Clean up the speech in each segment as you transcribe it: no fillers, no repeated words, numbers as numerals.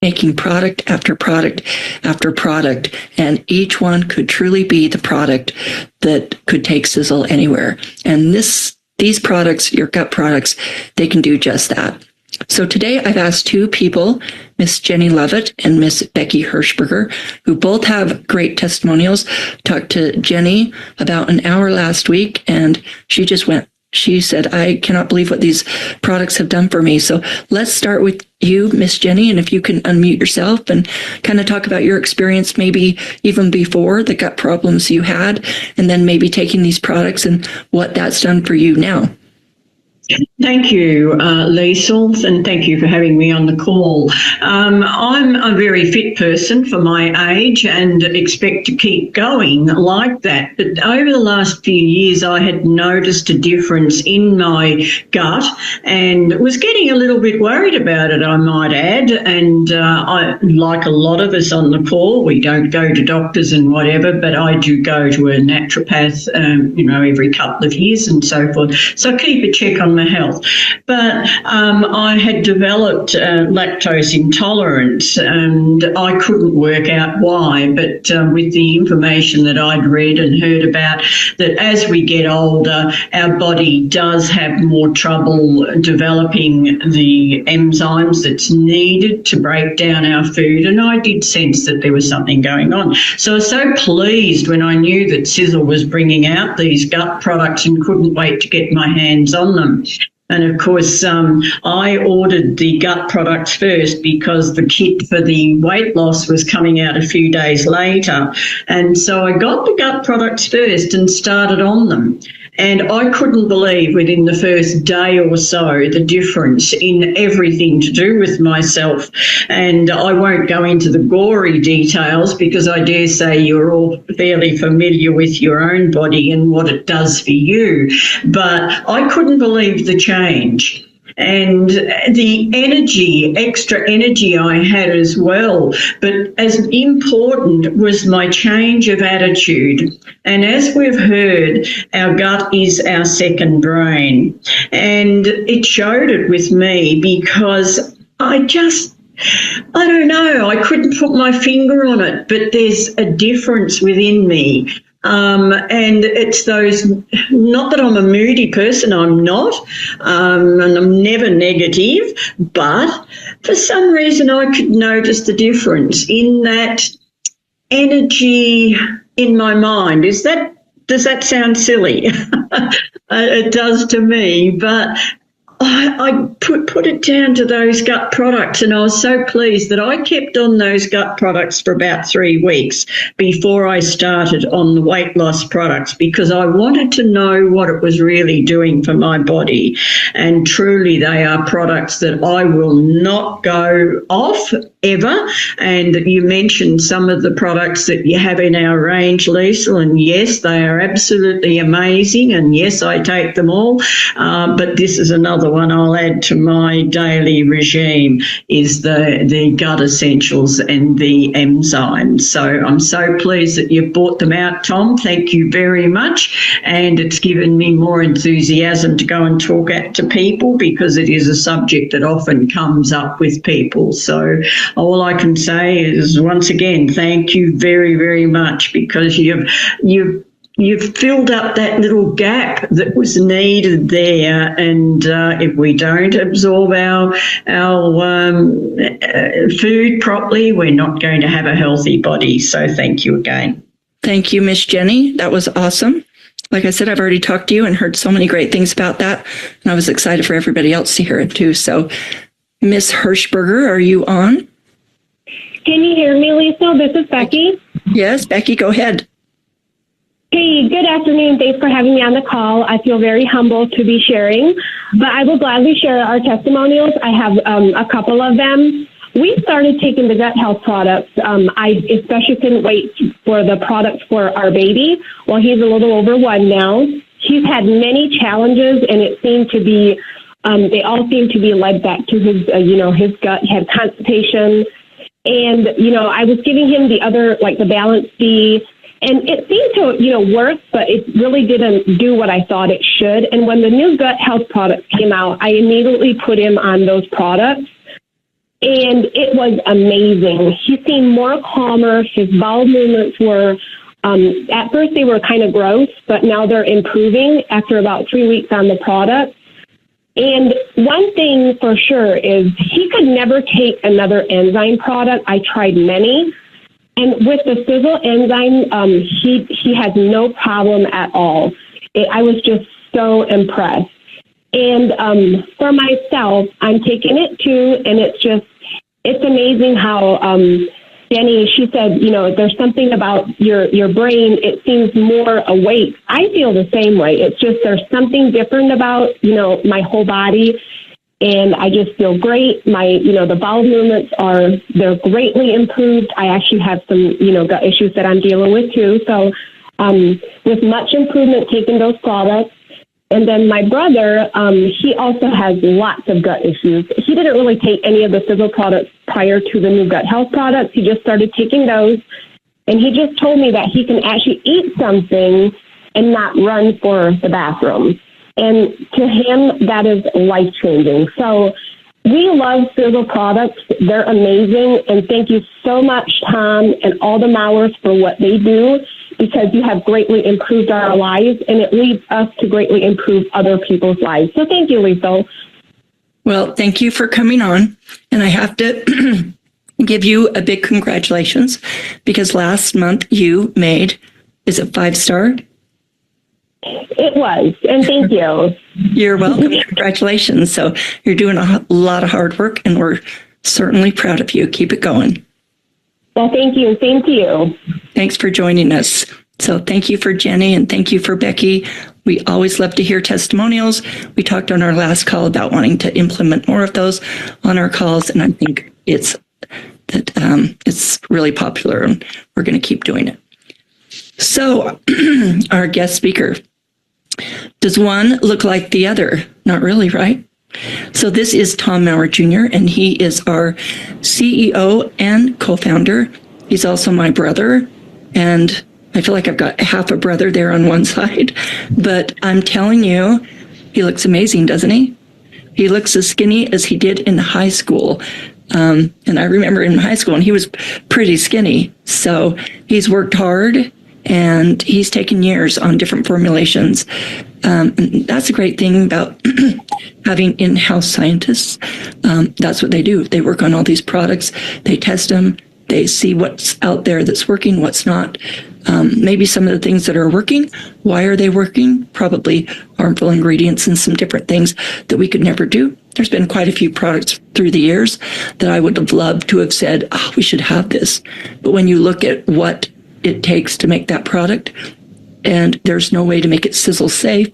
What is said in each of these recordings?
making product after product after product, and each one could truly be the product that could take Sisel anywhere. And these products, your gut products, they can do just that. So today I've asked two people, Miss Jenny Lovett and Miss Becky Hirschberger, who both have great testimonials. Talked to Jenny about an hour last week, and she just went. She said, I cannot believe what these products have done for me. So let's start with you, Miss Jenny, and if you can unmute yourself and kind of talk about your experience, maybe even before the gut problems you had, and then maybe taking these products and what that's done for you now. Thank you, Leisel, and thank you for having me on the call. I'm a very fit person for my age and expect to keep going like that. But over the last few years, I had noticed a difference in my gut and was getting a little bit worried about it, I might add. And I, like a lot of us on the call, we don't go to doctors and whatever, but I do go to a naturopath, every couple of years and so forth. So I keep a check on my health. But I had developed lactose intolerance and I couldn't work out why, but with the information that I'd read and heard about, that as we get older, our body does have more trouble developing the enzymes that's needed to break down our food, and I did sense that there was something going on. So I was so pleased when I knew that Sisel was bringing out these gut products and couldn't wait to get my hands on them. And, of course, I ordered the gut products first because the kit for the weight loss was coming out a few days later. And so I got the gut products first and started on them. And I couldn't believe within the first day or so the difference in everything to do with myself. And I won't go into the gory details because I dare say you're all fairly familiar with your own body and what it does for you. But I couldn't believe the change. And the energy, extra energy I had as well. But as important was my change of attitude. And as we've heard, our gut is our second brain. And it showed it with me because I don't know, I couldn't put my finger on it, but there's a difference within me. And it's those, not that I'm a moody person, I'm not, and I'm never negative, but for some reason I could notice the difference in that energy in my mind. Does that sound silly? It does to me, but I put it down to those gut products, and I was so pleased that I kept on those gut products for about 3 weeks before I started on the weight loss products, because I wanted to know what it was really doing for my body. And truly they are products that I will not go off ever. And you mentioned some of the products that you have in our range, Leisel, and yes, they are absolutely amazing, and yes, I take them all, but this is another one I'll add to my daily regime, is the gut essentials and the enzymes. So I'm so pleased that you've brought them out, Tom. Thank you very much, and it's given me more enthusiasm to go and talk to people, because it is a subject that often comes up with people. So all I can say is, once again, thank you very, very much, because you've filled up that little gap that was needed there. And if we don't absorb our food properly, we're not going to have a healthy body. So thank you again. Thank you, Miss Jenny. That was awesome. Like I said, I've already talked to you and heard so many great things about that, and I was excited for everybody else to hear it too. So, Miss Hirschberger, are you on? Can you hear me, Leisel? This is Becky. Yes, Becky, go ahead. Hey, good afternoon. Thanks for having me on the call. I feel very humbled to be sharing, but I will gladly share our testimonials. I have a couple of them. We started taking the gut health products. I especially couldn't wait for the products for our baby. Well, he's a little over 1 now. He's had many challenges, and it seemed to be, they all seem to be led back to his, his gut. He had constipation. And, I was giving him the other, like the Balance B, and it seemed to, work, but it really didn't do what I thought it should. And when the new gut health products came out, I immediately put him on those products. And it was amazing. He seemed more calmer. His bowel movements were, at first they were kind of gross, but now they're improving after about 3 weeks on the product. And one thing for sure is he could never take another enzyme product. I tried many. And with the Sisel enzyme, he has no problem at all. I was just so impressed. And for myself, I'm taking it too, and it's amazing how Jenny, she said, there's something about your brain, it seems more awake. I feel the same way. It's just there's something different about, my whole body, and I just feel great. My, the bowel movements they're greatly improved. I actually have some, gut issues that I'm dealing with too. So with much improvement taking those products. And then my brother, he also has lots of gut issues. He didn't really take any of the Sisel products prior to the new gut health products. He just started taking those. And he just told me that he can actually eat something and not run for the bathroom. And to him, that is life-changing. So we love Sisel products. They're amazing. And thank you so much, Tom, and all the Mowers for what they do, because you have greatly improved our lives, and it leads us to greatly improve other people's lives. So thank you, Leisel. Well, thank you for coming on. And I have to give you a big congratulations, because last month you made, is it 5-star? It was, and thank you. You're welcome. Congratulations. So you're doing a lot of hard work, and we're certainly proud of you. Keep it going. Well, thank you. Same to you. Thanks for joining us. So thank you for Jenny, and thank you for Becky. We always love to hear testimonials. We talked on our last call about wanting to implement more of those on our calls, and I think it's really popular, and we're going to keep doing it. So our guest speaker, does one look like the other? Not really, right? So this is Tom Mower Jr., and he is our CEO and co-founder. He's also my brother, and I feel like I've got half a brother there on one side. But I'm telling you, he looks amazing, doesn't he? He looks as skinny as he did in high school. And I remember in high school, and he was pretty skinny. So he's worked hard, and he's taken years on different formulations. And that's a great thing about having in-house scientists. That's what they do. They work on all these products. They test them. They see what's out there that's working, what's not. Maybe some of the things that are working, why are they working? Probably harmful ingredients and some different things that we could never do. There's been quite a few products through the years that I would have loved to have said, we should have this. But when you look at what it takes to make that product, and there's no way to make it Sisel safe,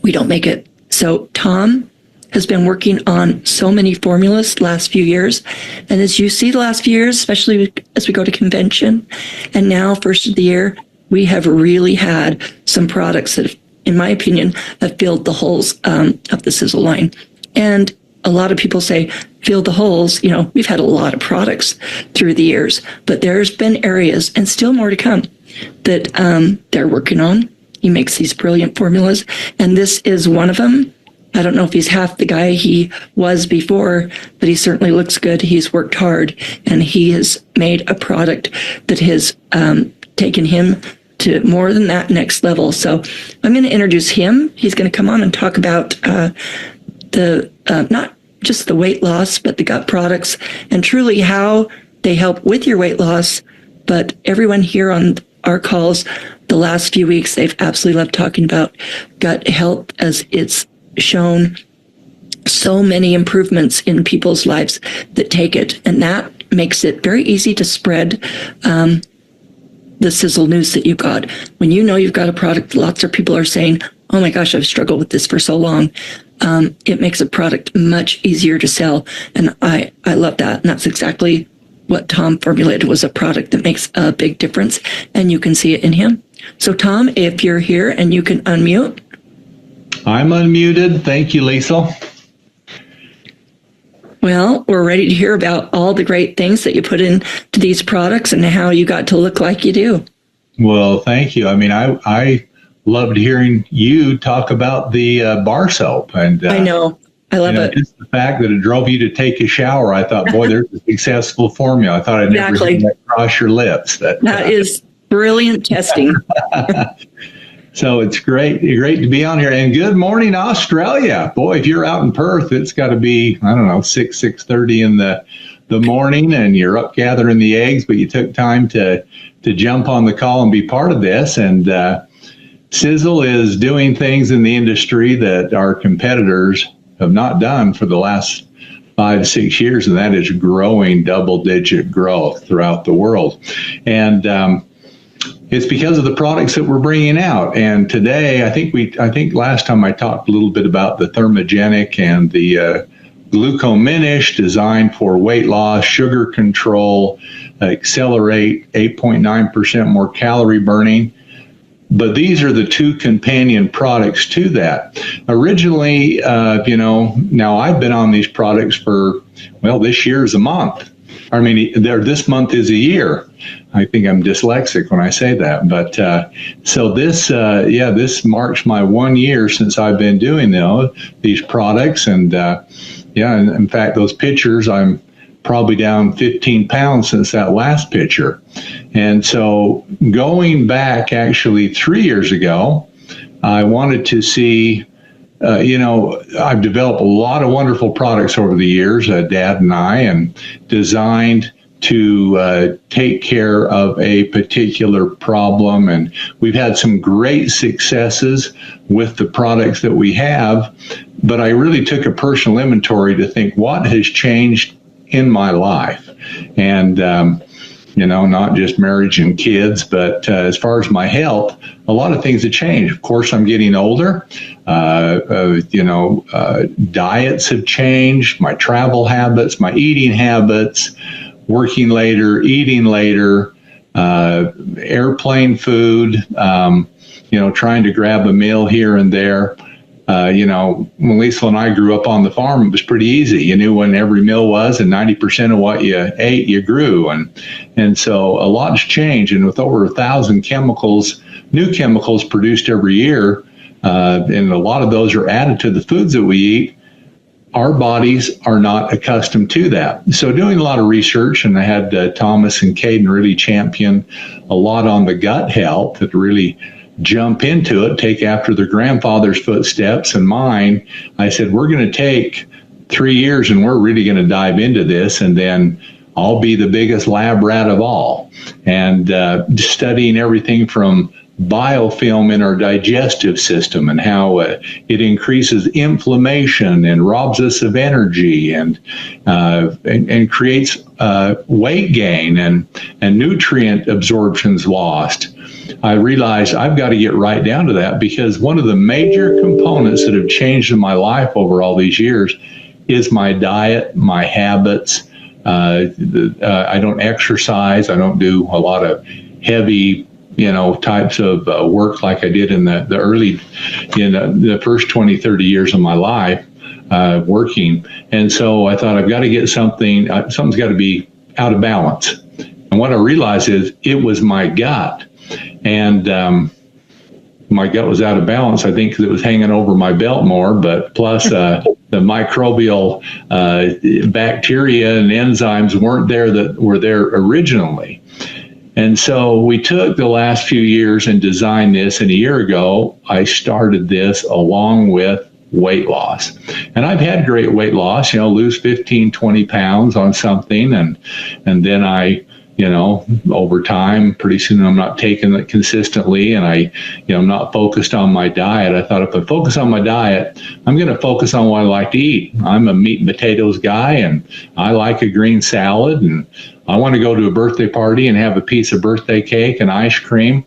we don't make it. So Tom has been working on so many formulas the last few years. And as you see the last few years, especially as we go to convention, and now first of the year, we have really had some products that, in my opinion, have filled the holes of the Sisel line. And a lot of people say, fill the holes. We've had a lot of products through the years, but there's been areas, and still more to come, that they're working on. He makes these brilliant formulas, and this is one of them. I don't know if he's half the guy he was before, but he certainly looks good. He's worked hard, and he has made a product that has taken him to more than that next level. So I'm going to introduce him. He's going to come on and talk about not just the weight loss, but the gut products, and truly how they help with your weight loss. But everyone here on our calls the last few weeks, they've absolutely loved talking about gut health, as it's shown so many improvements in people's lives that take it. And that makes it very easy to spread the Sisel news that you got. When you know you've got a product, lots of people are saying, oh my gosh, I've struggled with this for so long. It makes a product much easier to sell. And I love that. And that's exactly what Tom formulated, was a product that makes a big difference. And you can see it in him. So Tom, if you're here and you can unmute. I'm unmuted. Thank you, Leisel. Well, we're ready to hear about all the great things that you put into these products and how you got to look like you do. Well, thank you. I mean, I loved hearing you talk about the bar soap. And I know. I love it. Just the fact that it drove you to take a shower, I thought, boy, there's a successful formula. I thought I'd never hear that cross your lips. That is brilliant testing. So it's great to be on here. And good morning, Australia. Boy, if you're out in Perth, it's got to be, I don't know, 6:30 in the morning, and you're up gathering the eggs, but you took time to jump on the call and be part of this. And Sisel is doing things in the industry that our competitors have not done for the last 5-6 years, and that is growing double-digit growth throughout the world. And it's because of the products that we're bringing out. And today, I think last time I talked a little bit about the thermogenic and the glucominish, designed for weight loss, sugar control, accelerate 8.9% more calorie burning. But these are the two companion products to that. Originally, now I've been on these products for, this year is a month. This month is a year. I think I'm dyslexic when I say that. But so this marks my 1 year since I've been doing these products. And in fact, those pictures, I'm probably down 15 pounds since that last picture. And so going back actually 3 years ago, I wanted to see, I've developed a lot of wonderful products over the years, Dad and I, and designed to take care of a particular problem. And we've had some great successes with the products that we have, but I really took a personal inventory to think what has changed in my life. And, not just marriage and kids, but as far as my health, a lot of things have changed. Of course, I'm getting older. Diets have changed, my travel habits, my eating habits, working later, eating later, airplane food, trying to grab a meal here and there. When Leisel and I grew up on the farm, it was pretty easy. You knew when every meal was, and 90% of what you ate, you grew. And so a lot's changed. And with over 1,000 new chemicals produced every year, and a lot of those are added to the foods that we eat, our bodies are not accustomed to that. So doing a lot of research, and I had Thomas and Caden really champion a lot on the gut health, that really jump into it, take after their grandfather's footsteps and mine. I said, we're going to take 3 years and we're really going to dive into this, and then I'll be the biggest lab rat of all. And studying everything from biofilm in our digestive system and how it increases inflammation and robs us of energy and creates weight gain and nutrient absorption's lost. I realized I've got to get right down to that, because one of the major components that have changed in my life over all these years is my diet, my habits. I don't exercise. I don't do a lot of heavy, types of work like I did in the early, the first 20, 30 years of my life working. And so I thought I've got to get something's got to be out of balance. And what I realized is it was my gut. And my gut was out of balance, I think, because it was hanging over my belt more, but plus the microbial bacteria and enzymes weren't there that were there originally. And so we took the last few years and designed this, and a year ago, I started this along with weight loss. And I've had great weight loss, lose 15, 20 pounds on something, and then I over time, pretty soon I'm not taking it consistently, and I'm not focused on my diet. I thought if I focus on my diet, I'm going to focus on what I like to eat. I'm a meat and potatoes guy, and I like a green salad, and I want to go to a birthday party and have a piece of birthday cake and ice cream,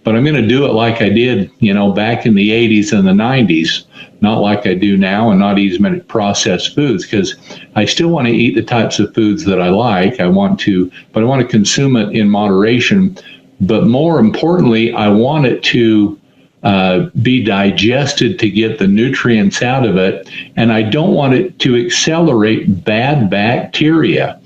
but I'm going to do it like I did, back in the 80s and the 90s, not like I do now, and not eat as many processed foods, because I still want to eat the types of foods that I like. But I want to consume it in moderation. But more importantly, I want it to be digested to get the nutrients out of it. And I don't want it to accelerate bad bacteria.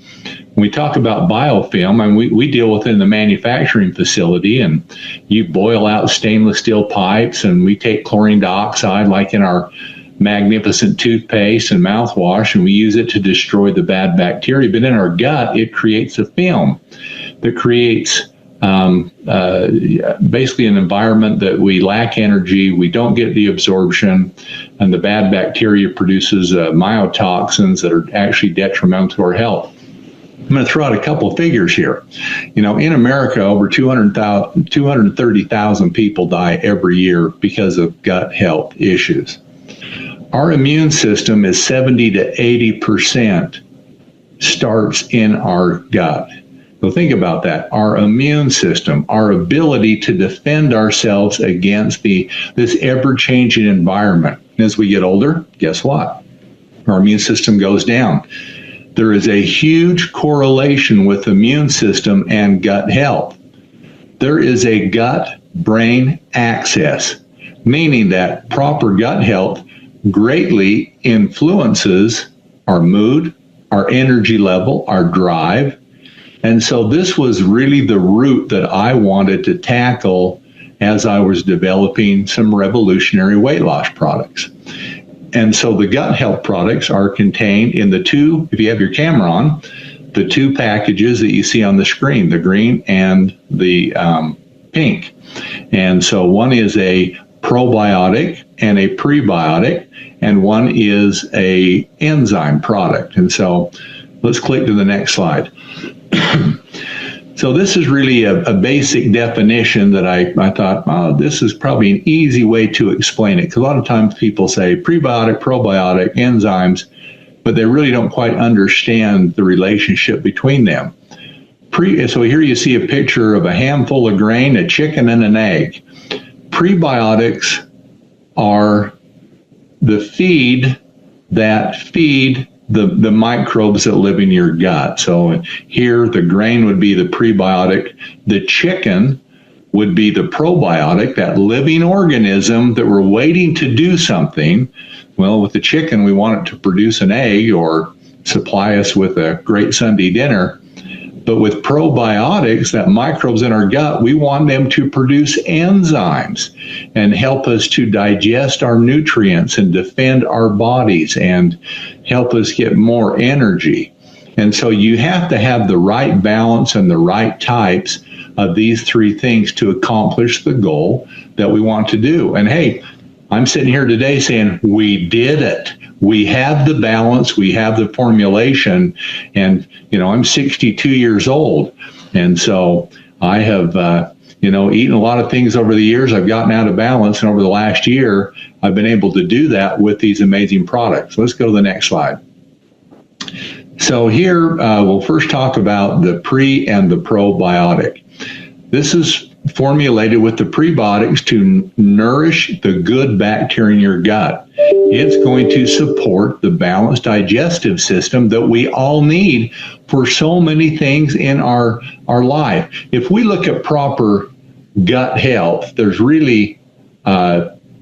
When we talk about biofilm, and we deal within the manufacturing facility, and you boil out stainless steel pipes, and we take chlorine dioxide, like in our magnificent toothpaste and mouthwash, and we use it to destroy the bad bacteria. But in our gut, it creates a film that creates basically an environment that we lack energy, we don't get the absorption, and the bad bacteria produces myotoxins that are actually detrimental to our health. I'm going to throw out a couple of figures here. In America, over 230,000 people die every year because of gut health issues. Our immune system is 70 to 80% starts in our gut. So think about that. Our immune system, our ability to defend ourselves against this ever-changing environment. As we get older, guess what? Our immune system goes down. There is a huge correlation with immune system and gut health. There is a gut-brain axis, meaning that proper gut health greatly influences our mood, our energy level, our drive. And so this was really the route that I wanted to tackle as I was developing some revolutionary weight loss products. And so the gut health products are contained in the two, if you have your camera on, the two packages that you see on the screen, the green and the pink. And so one is a probiotic and a prebiotic, and one is a enzyme product. And so let's click to the next slide. So this is really a basic definition that I thought, this is probably an easy way to explain it. Because a lot of times people say prebiotic, probiotic, enzymes, but they really don't quite understand the relationship between them. So here you see a picture of a handful of grain, a chicken, and an egg. Prebiotics are the feed that feed the microbes that live in your gut. So here the grain would be the prebiotic, the chicken would be the probiotic, that living organism that we're waiting to do something. Well, with the chicken, we want it to produce an egg or supply us with a great Sunday dinner. But with probiotics, that microbes in our gut, we want them to produce enzymes and help us to digest our nutrients and defend our bodies and help us get more energy. And so you have to have the right balance and the right types of these three things to accomplish the goal that we want to do. And hey, I'm sitting here today saying we did it. We have the balance, we have the formulation, and I'm 62 years old, and so I have eaten a lot of things over the years. I've gotten out of balance, and over the last year, I've been able to do that with these amazing products. Let's go to the next slide. So here, we'll first talk about the pre and the probiotic. This is formulated with the prebiotics to nourish the good bacteria in your gut. It's going to support the balanced digestive system that we all need for so many things in our life. If we look at proper gut health, there's really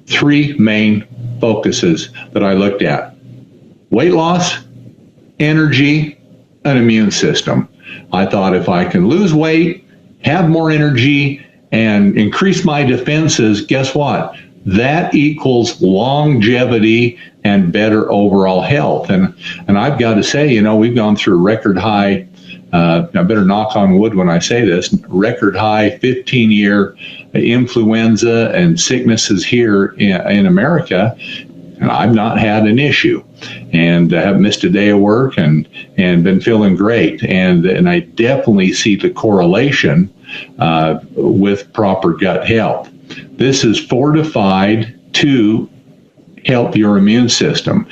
three main focuses that I looked at: weight loss, energy, and immune system. I thought if I can lose weight, have more energy, and increase my defenses, guess what? That equals longevity and better overall health. And I've got to say, we've gone through a record high, I better knock on wood when I say this, record high 15-year influenza and sicknesses here in America, and I've not had an issue. And I haven't missed a day of work and been feeling great. And I definitely see the correlation with proper gut health. This is fortified to help your immune system.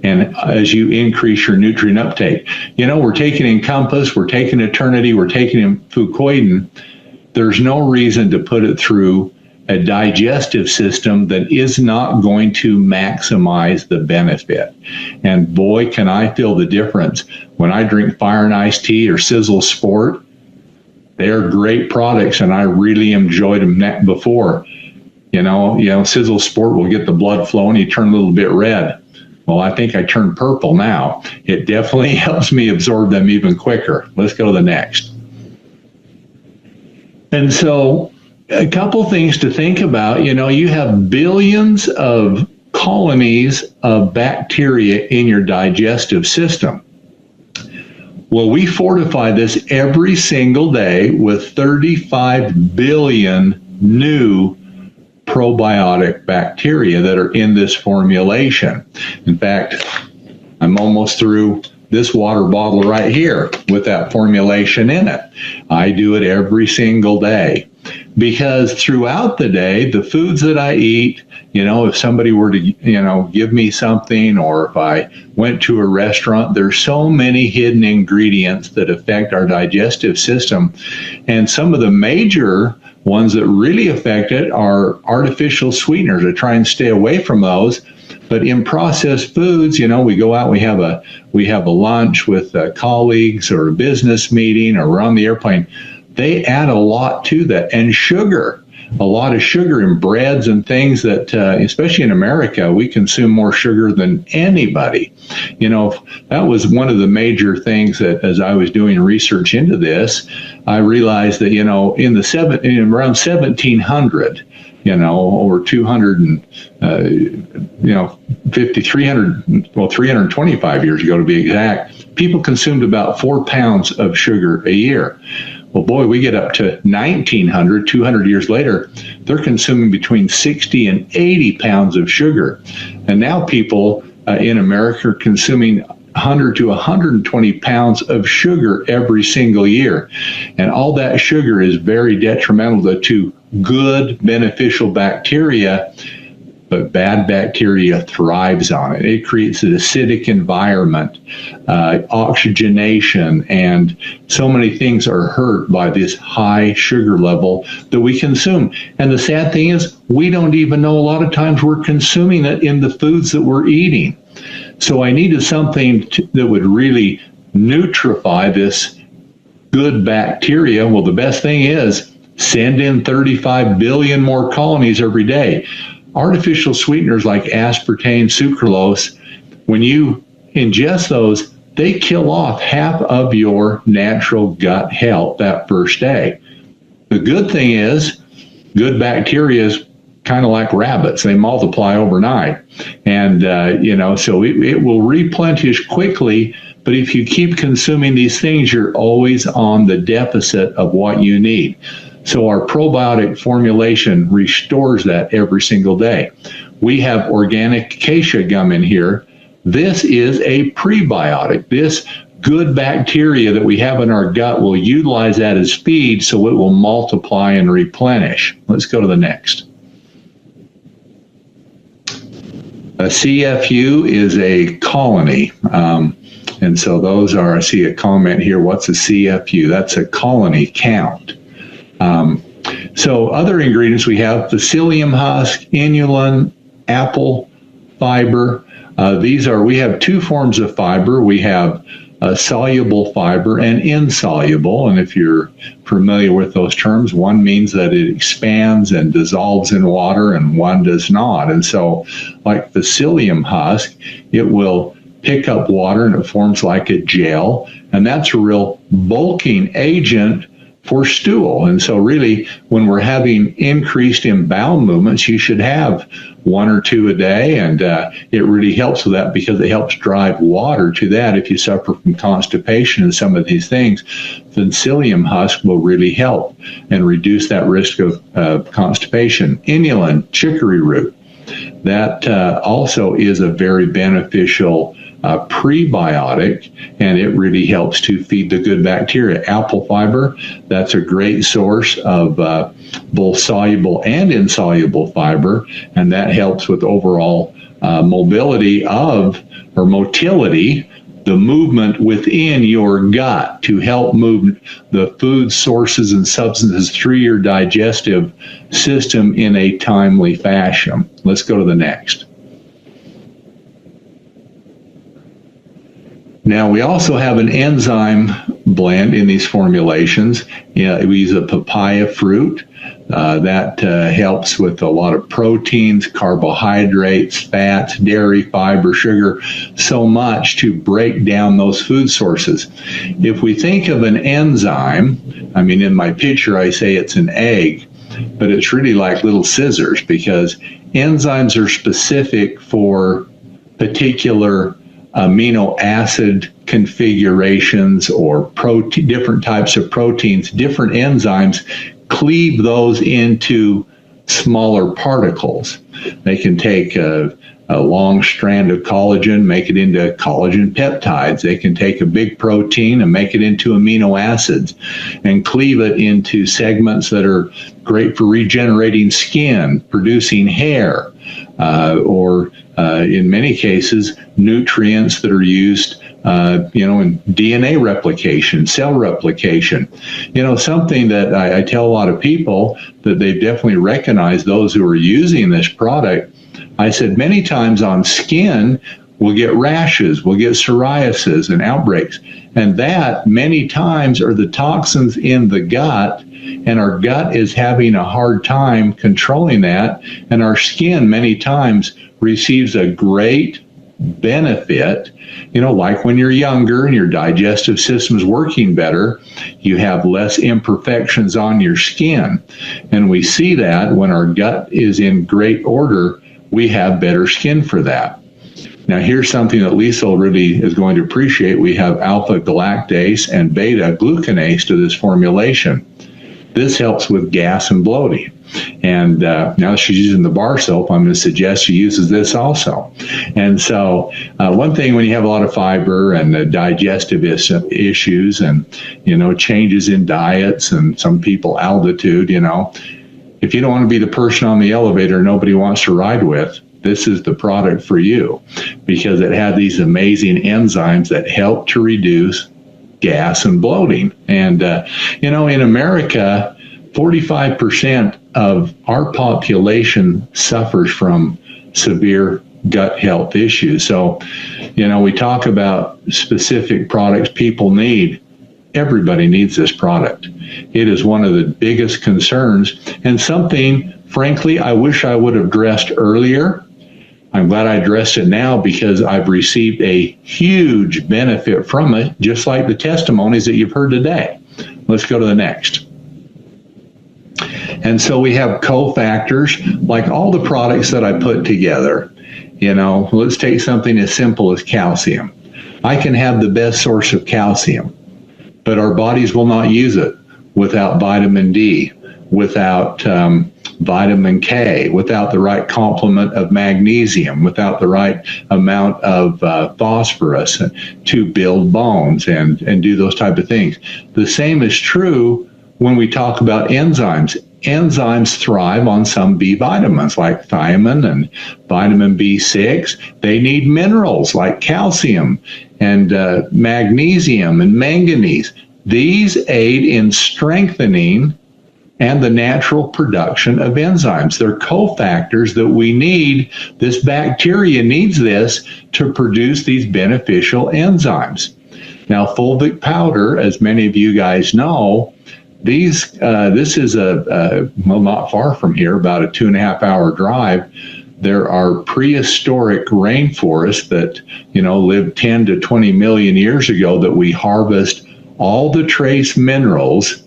And as you increase your nutrient uptake, we're taking Encompass, we're taking Eternity, we're taking Fucoidan. There's no reason to put it through a digestive system that is not going to maximize the benefit. And boy, can I feel the difference when I drink Fire and Ice Tea or Sisel Sport. They're great products, and I really enjoyed them before. Sisel Sport will get the blood flowing, you turn a little bit red. Well, I think I turn purple now. It definitely helps me absorb them even quicker. Let's go to the next. And so a couple things to think about. You have billions of colonies of bacteria in your digestive system. Well, we fortify this every single day with 35 billion new probiotic bacteria that are in this formulation. In fact, I'm almost through this water bottle right here with that formulation in it. I do it every single day because throughout the day, the foods that I eat, if somebody were to, give me something, or if I went to a restaurant, there's so many hidden ingredients that affect our digestive system. And some of the major ones that really affect it are artificial sweeteners. I try and stay away from those. But in processed foods, we go out, we have a lunch with colleagues or a business meeting, or we're on the airplane. They add a lot to that, and sugar, a lot of sugar in breads and things that, especially in America, we consume more sugar than anybody. That was one of the major things that, as I was doing research into this, I realized that, in around 1700, over 200 and, 325 years ago to be exact, people consumed about 4 pounds of sugar a year. Well, boy, we get up to 1900, 200 years later, they're consuming between 60 and 80 pounds of sugar. And now people in America are consuming 100 to 120 pounds of sugar every single year. And all that sugar is very detrimental to good, beneficial bacteria, but bad bacteria thrives on it. It creates an acidic environment, oxygenation, and so many things are hurt by this high sugar level that we consume. And the sad thing is, we don't even know a lot of times we're consuming it in the foods that we're eating. So I needed something that would really nutrify this good bacteria. Well, the best thing is send in 35 billion more colonies every day. Artificial sweeteners like aspartame, sucralose, when you ingest those, they kill off half of your natural gut health that first day. The good thing is, good bacteria is kind of like rabbits. They multiply overnight. And, so it will replenish quickly. But if you keep consuming these things, you're always on the deficit of what you need. So our probiotic formulation restores that every single day. We have organic acacia gum in here. This is a prebiotic. This good bacteria that we have in our gut will utilize that as feed, so it will multiply and replenish. Let's go to the next. A CFU is a colony. And so those are, I see a comment here, what's a CFU? That's a colony count. So other ingredients we have: psyllium husk, inulin, apple fiber. We have two forms of fiber. We have soluble fiber and insoluble. And if you're familiar with those terms, one means that it expands and dissolves in water, and one does not. And so, like the psyllium husk, it will pick up water and it forms like a gel, and that's a real bulking agent for stool. And so really, when we're having increased in bowel movements, you should have 1 or 2 a day, and it really helps with that because it helps drive water to that. If you suffer from constipation and some of these things, then psyllium husk will really help and reduce that risk of constipation. Inulin, chicory root, that also is a very beneficial prebiotic, and it really helps to feed the good bacteria. Apple fiber, that's a great source of both soluble and insoluble fiber, and that helps with overall motility, the movement within your gut, to help move the food sources and substances through your digestive system in a timely fashion. Let's go to the next. Now, we also have an enzyme blend in these formulations. We use a papaya fruit that helps with a lot of proteins, carbohydrates, fats, dairy, fiber, sugar, so much to break down those food sources. If we think of an enzyme, in my picture I say it's an egg. but it's really like little scissors, because enzymes are specific for particular amino acid configurations or protein, different types of proteins. Different enzymes cleave those into smaller particles. They can take a long strand of collagen, make it into collagen peptides. They can take a big protein and make it into amino acids and cleave it into segments that are great for regenerating skin, producing hair, or in many cases, nutrients that are used in DNA replication, cell replication. Something that I tell a lot of people that they've definitely recognized, those who are using this product. I said many times on skin, we'll get rashes, we'll get psoriasis and outbreaks. And that many times are the toxins in the gut, and our gut is having a hard time controlling that. And our skin many times receives a great benefit, like when you're younger and your digestive system is working better, you have less imperfections on your skin. And we see that when our gut is in great order, we have better skin for that. Now, here's something that Leisel really is going to appreciate. We have alpha galactase and beta glucanase to this formulation. This helps with gas and bloating. And now she's using the bar soap, I'm going to suggest she uses this also. And so one thing, when you have a lot of fiber and digestive issues and, changes in diets and some people altitude, if you don't want to be the person on the elevator nobody wants to ride with, this is the product for you, because it had these amazing enzymes that help to reduce gas and bloating. And, in America, 45% of our population suffers from severe gut health issues. So, we talk about specific products people need. Everybody needs this product. It is one of the biggest concerns, and something, frankly, I wish I would have addressed earlier. I'm glad I addressed it now, because I've received a huge benefit from it, just like the testimonies that you've heard today. Let's go to the next. And so we have cofactors, like all the products that I put together. Let's take something as simple as calcium. I can have the best source of calcium, but our bodies will not use it without vitamin D, without vitamin K, without the right complement of magnesium, without the right amount of phosphorus to build bones and do those type of things. The same is true when we talk about enzymes. Enzymes thrive on some B vitamins like thiamine and vitamin B6. They need minerals like calcium and magnesium and manganese. These aid in strengthening and the natural production of enzymes. They're cofactors that we need. This bacteria needs this to produce these beneficial enzymes. Now, fulvic powder, as many of you guys know, this is not far from here, about a 2.5-hour drive. There are prehistoric rainforests that, lived 10 to 20 million years ago, that we harvest all the trace minerals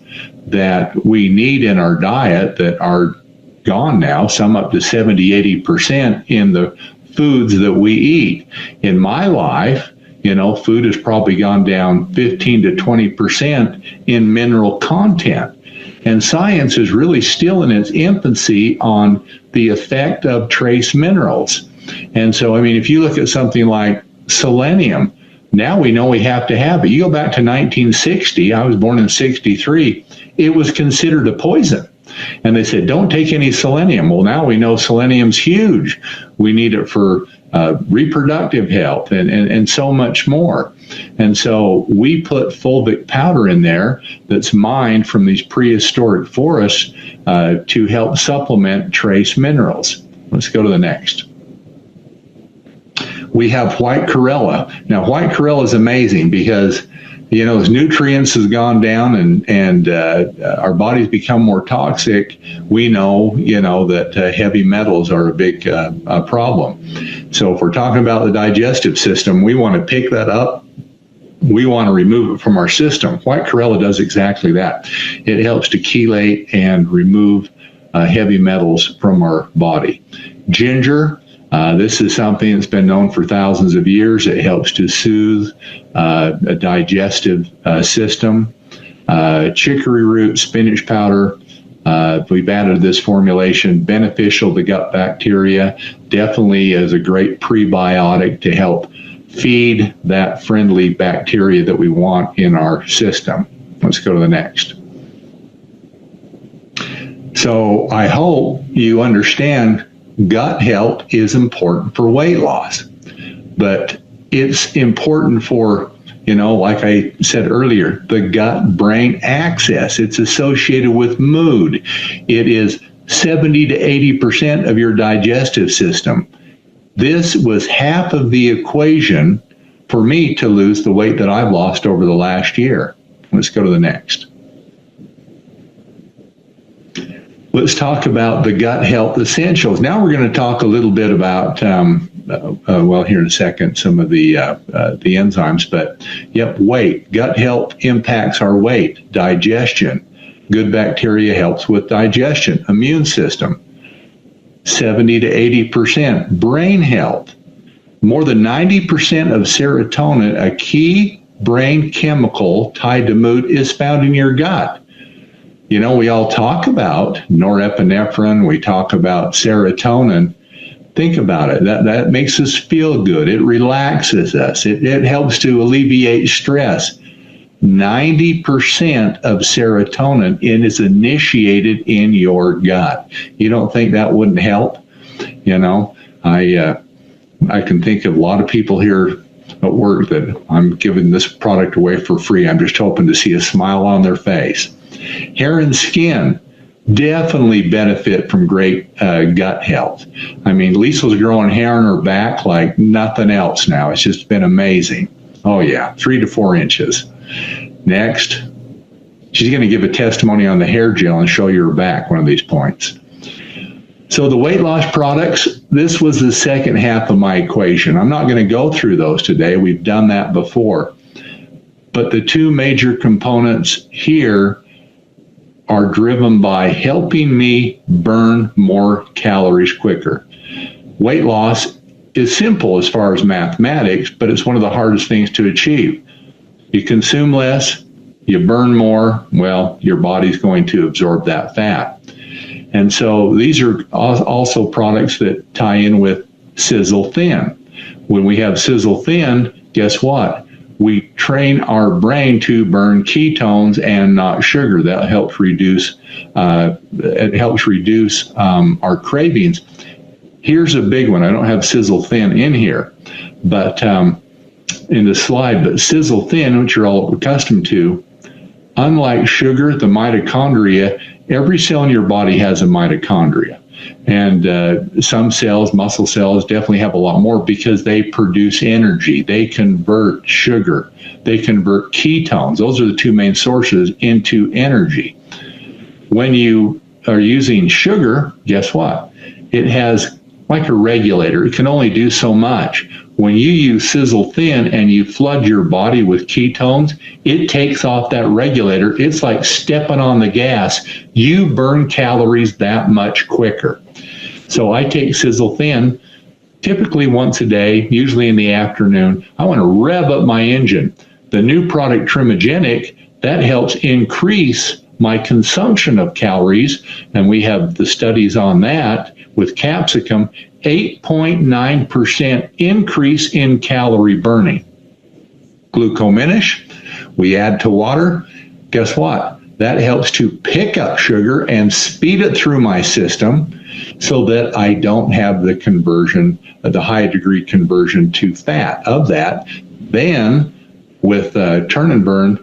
that we need in our diet that are gone now, some up to 70-80% in the foods that we eat. In my life, food has probably gone down 15 to 20% in mineral content. And science is really still in its infancy on the effect of trace minerals. And so, if you look at something like selenium, now we know we have to have it. You go back to 1960, I was born in 63, it was considered a poison. And they said, don't take any selenium. Well, now we know selenium's huge. We need it for reproductive health and so much more. And so we put fulvic powder in there that's mined from these prehistoric forests to help supplement trace minerals. Let's go to the next. We have white chlorella. Now, white chlorella is amazing because, as nutrients has gone down and our bodies become more toxic, we know, that heavy metals are a big problem. So if we're talking about the digestive system, we want to pick that up. We want to remove it from our system. White chlorella does exactly that. It helps to chelate and remove heavy metals from our body. Ginger, this is something that's been known for thousands of years. It helps to soothe a digestive system. Chicory root, spinach powder. We've added this formulation, beneficial to gut bacteria, definitely is a great prebiotic to help feed that friendly bacteria that we want in our system. Let's go to the next. So I hope you understand gut health is important for weight loss, but it's important for, like I said earlier, the gut-brain axis. It's associated with mood. It is 70 to 80% of your digestive system. This was half of the equation for me to lose the weight that I've lost over the last year. Let's go to the next. Let's talk about the gut health essentials. Now we're going to talk a little bit about, here in a second, some of the enzymes. But, weight. Gut health impacts our weight. Digestion. Good bacteria helps with digestion. Immune system. 70 to 80%. Brain health. More than 90% of serotonin, a key brain chemical tied to mood, is found in your gut. We all talk about norepinephrine, we talk about serotonin. Think about it. That makes us feel good. It relaxes us. It helps to alleviate stress. 90% of serotonin is initiated in your gut. You don't think that wouldn't help? I can think of a lot of people here at work that I'm giving this product away for free. I'm just hoping to see a smile on their face. Hair and skin definitely benefit from great gut health. I mean, Leisel's growing hair on her back like nothing else now. It's just been amazing. Oh, yeah, 3 to 4 inches. Next, she's going to give a testimony on the hair gel and show you her back one of these points. So the weight loss products, this was the second half of my equation. I'm not going to go through those today. We've done that before. But the two major components here are driven by helping me burn more calories quicker. Weight loss is simple as far as mathematics, but it's one of the hardest things to achieve. You consume less, you burn more, well, your body's going to absorb that fat. And so these are also products that tie in with Sisel Thin. When we have Sisel Thin, guess what? We train our brain to burn ketones and not sugar. That helps reduce. Our cravings. Here's a big one. I don't have Sisel Thin in here, but in the slide. But Sisel Thin, which you're all accustomed to, unlike sugar, the mitochondria, every cell in your body has a mitochondria. And some cells, muscle cells, definitely have a lot more because they produce energy. They convert sugar. They convert ketones. Those are the two main sources into energy. When you are using sugar, guess what? It has like a regulator. It can only do so much. When you use Sisel Thin and you flood your body with ketones, it takes off that regulator. It's like stepping on the gas. You burn calories that much quicker. So I take Sisel Thin typically once a day, usually in the afternoon. I want to rev up my engine. The new product Trimogenic, that helps increase my consumption of calories, and we have the studies on that with capsicum, 8.9% increase in calorie burning. Glucominish, we add to water. Guess what? That helps to pick up sugar and speed it through my system so that I don't have the conversion, the high degree conversion to fat of that. Then with Turn and Burn,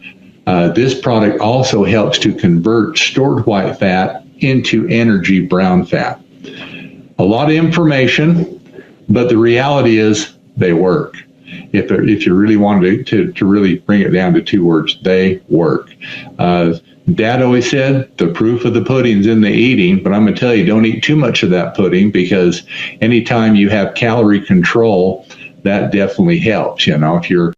this product also helps to convert stored white fat into energy brown fat. A lot of information, but the reality is they work. If you really wanted to really bring it down to 2 words, they work. Dad always said the proof of the pudding's in the eating, but I'm going to tell you, don't eat too much of that pudding, because anytime you have calorie control, that definitely helps. If you're